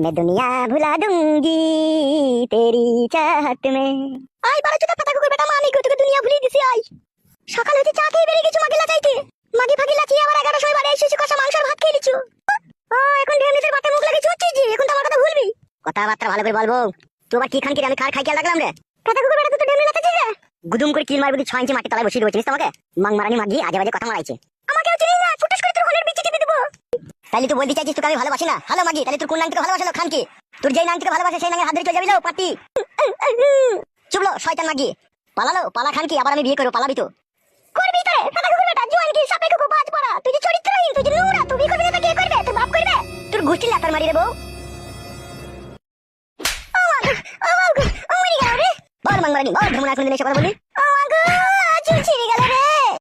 मैं दुनिया भुला दूंगी तेरी चाहत में। আই বাড়া চোদা পাতা কুকুর বেটা, মা আমি তোকে দুনিয়া ভুলিয়ে দিছি। আই সকাল হতে চা খেয়ে বেরিয়ে গেছো মাগি লাচাইতে, মাগি ফাগি লাচিয়ে আবার 11টার সময় বাড়ি এসেছি, কষা মাংসের ভাত খেয়ে নিছো। ও এখন ঢেমনিদের বাতে মুখ লাগিয়ে চুচ্ছিস জি, এখন তো আমার কথা ভুলবি। কথাবার্তা ভালো করে বলবো। তুই আবার কি খান কি রে, আমি খাই খেয়াল রাখলাম রে। পাতা কুকুর বেটা তুই তো ঢেমনি লাচাইছিস রে। গুদুম করে কিল মারবি 6 ইঞ্চি মাটি তলায় বসিয়ে দেবো, চিনিস তোমাকে? মাং মারানি মাগি আজে বাজে কথা মারাইছে। আমাকেও চিনিস না, ফুটুস করে তোর হলের বিচি টিপে দেবো। তাইলে তুই বলতে চাইছিস তোকে আমি ভালোবাসি না? হ্যালো মাগি, তাহলে তোর কোন নাম থেকে ভালোবাসলো খান কি? তোর যেই নাম থেকে ভালোবাসে সেই নামের হাত ধরে চলে যাবি লো পাটি। চুপলো শয়তান মাগি, পালালো পালা খান কি, আবার আমি বিয়ে করবো, পালাবি তো? করবি তো রে পাতা কুকুর বেটা, জোয়ান কি সাপে কুকুর বাজ পড়া, তুই যে চরিত্রহীন, তুই যে নোংরা, তুই বিয়ে করবি না? কে করবে? তোর বাপ করবে? তোর গোষ্ঠী লাতার মারি রে বউ। ও মা গো, ও মা গো, ও মরি গেল রে। বল মাং মারানি, বল ধমনা কোন দিন এসে কথা বললি? ও মা গো, চুলছি রে।